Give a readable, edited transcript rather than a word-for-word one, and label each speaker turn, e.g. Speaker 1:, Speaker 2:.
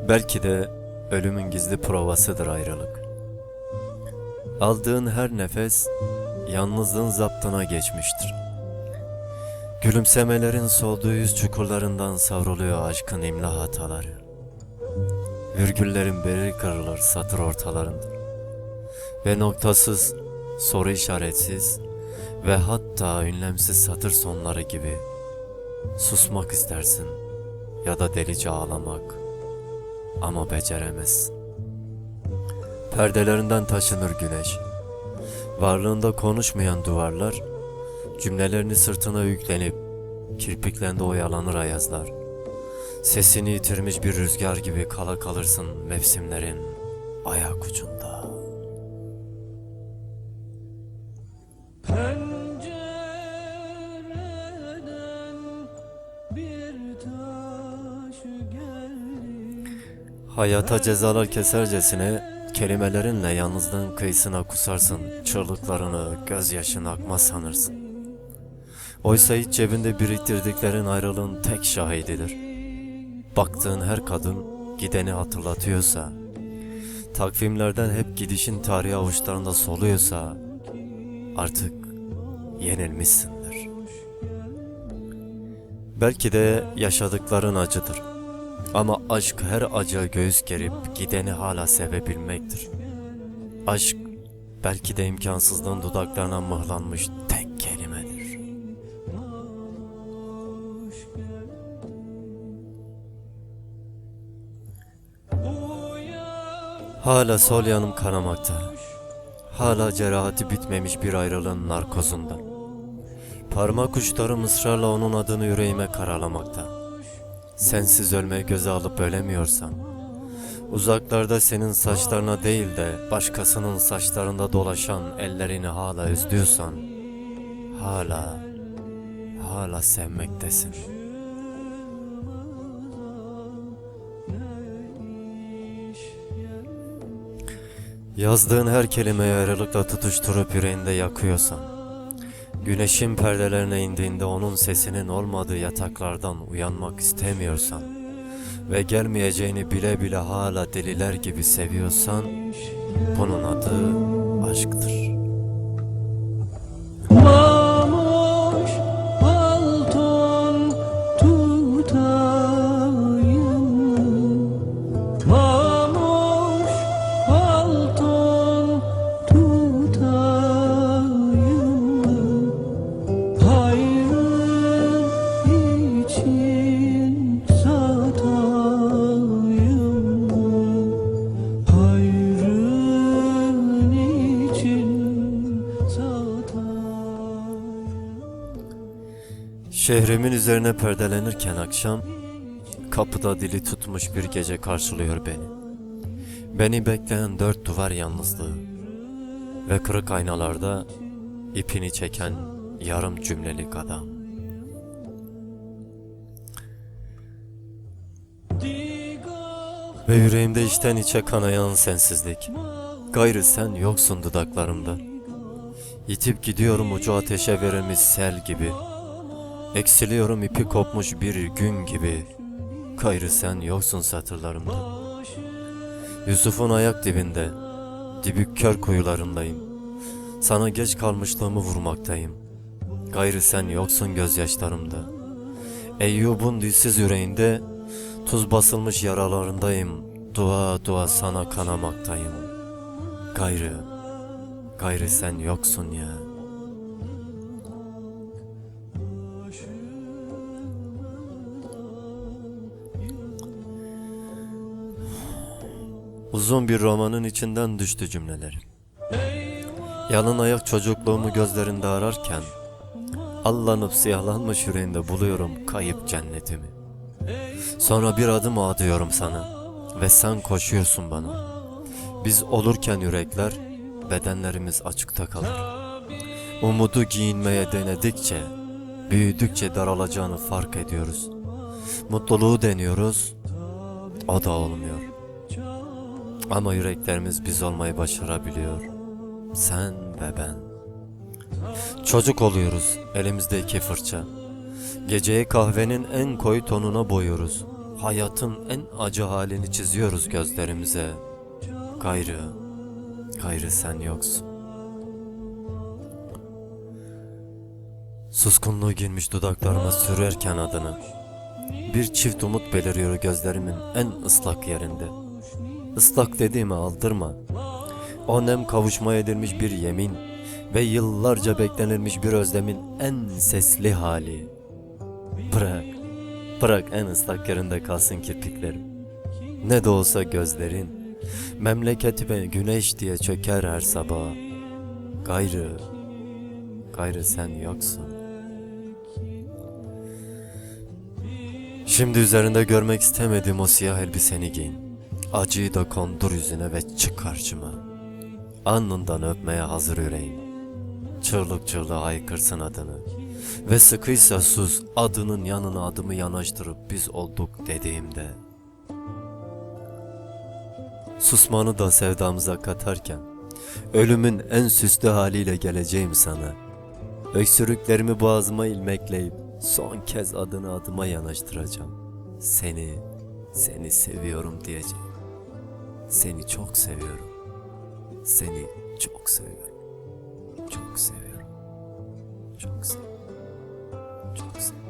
Speaker 1: Belki de ölümün gizli provasıdır ayrılık. Aldığın her nefes yalnızlığın zaptına geçmiştir. Gülümsemelerin solduğu yüz çukurlarından savruluyor aşkın imla hataları. Virgüllerin beri kırılır satır ortalarında. Ve noktasız, soru işaretsiz ve hatta ünlemsiz satır sonları gibi susmak istersin ya da delice ağlamak ama beceremezsin. Perdelerinden taşınır güneş. Varlığında konuşmayan duvarlar, cümlelerini sırtına yüklenip kirpiklerinde oyalanır ayazlar. Sesini yitirmiş bir rüzgar gibi kala kalırsın mevsimlerin ayak ucunda.
Speaker 2: Pencereden bir taş geldi.
Speaker 1: Hayata cezalar kesercesine kelimelerinle yalnızlığın kıyısına kusarsın. Çığlıklarını gözyaşın akmaz sanırsın. Oysa hiç cebinde biriktirdiklerin ayrılığın tek şahididir. Baktığın her kadın gideni hatırlatıyorsa, takvimlerden hep gidişin tarihi avuçlarında soluyorsa, artık yenilmişsindir. Belki de yaşadıkların acıdır. Ama aşk her acıya göğüs gerip gideni hala sevebilmektir. Aşk belki de imkansızlığın dudaklarına mıhlanmış tek kelimedir. Hala sol yanım kanamakta. Hala cerahati bitmemiş bir ayrılığın narkozunda. Parmak uçlarım ısrarla onun adını yüreğime karalamakta. Sensiz ölmeyi göze alıp ölemiyorsan, uzaklarda senin saçlarına değil de başkasının saçlarında dolaşan ellerini hala özlüyorsan, hala sevmektesin. Yazdığın her kelimeyi ayrılıkla tutuşturup yüreğinde yakıyorsan, güneşin perdelerine indiğinde onun sesinin olmadığı yataklardan uyanmak istemiyorsan ve gelmeyeceğini bile bile hala deliler gibi seviyorsan, bunun adı aşktır.
Speaker 2: Mamuş palton tutayım. Mamuş palton tutayım. Hayrın için satayım. Hayrın için satayım.
Speaker 1: Şehrimin üzerine perdelenirken akşam, kapıda dili tutmuş bir gece karşılıyor beni. Beni bekleyen dört duvar yalnızlığı ve kırık aynalarda ipini çeken yarım cümlelik adam. Ve yüreğimde içten içe kanayan sensizlik. Gayrı sen yoksun dudaklarımda. Yitip gidiyorum ucu ateşe verilmiş sel gibi. Eksiliyorum ipi kopmuş bir gün gibi. Gayrı sen yoksun satırlarımda. Yusuf'un ayak dibinde, dibük kör kuyularındayım. Sana geç kalmışlığımı vurmaktayım. Gayrı sen yoksun gözyaşlarımda. Eyyub'un dilsiz yüreğinde, tuz basılmış yaralarındayım. Dua dua sana kanamaktayım. Gayrı sen yoksun ya. Uzun bir romanın içinden düştü cümleler. Yalın ayak çocukluğumu gözlerinde ararken, allanıp siyahlanmış yüreğinde buluyorum kayıp cennetimi. Sonra bir adım atıyorum sana ve sen koşuyorsun bana. Biz olurken yürekler, bedenlerimiz açıkta kalır. Umudu giyinmeye denedikçe, büyüdükçe daralacağını fark ediyoruz. Mutluluğu deniyoruz, o da olmuyor. Ama yüreklerimiz biz olmayı başarabiliyor. Sen ve ben. Çocuk oluyoruz, elimizde iki fırça. Geceyi kahvenin en koyu tonuna boyuyoruz. Hayatın en acı halini çiziyoruz gözlerimize. Gayrı sen yoksun. Suskunluğu girmiş dudaklarıma sürerken adını. Bir çift umut beliriyor gözlerimin en ıslak yerinde. Islak dediğimi aldırma. O nem kavuşmaya edilmiş bir yemin ve yıllarca beklenilmiş bir özlemin en sesli hali. Bırak, bırak en ıslak yerinde kalsın kirpiklerim. Ne de olsa gözlerin, memleketime güneş diye çöker her sabah. Gayrı sen yoksun. Şimdi üzerinde görmek istemediğim o siyah elbiseni giyin. Acıyı da kondur yüzüne ve çık karşıma. Alnından öpmeye hazır yüreğim. Çığlık çığlığa haykırsın adını. Ve sıkıysa sus, adının yanına adımı yanaştırıp biz olduk dediğimde. Susmanı da sevdamıza katarken, ölümün en süslü haliyle geleceğim sana. Öksürüklerimi boğazıma ilmekleyip, son kez adını adıma yanaştıracağım. Seni seviyorum diyeceğim. Seni çok seviyorum. Seni çok seviyorum. Çok seviyorum. Çok seviyorum. Çok seviyorum.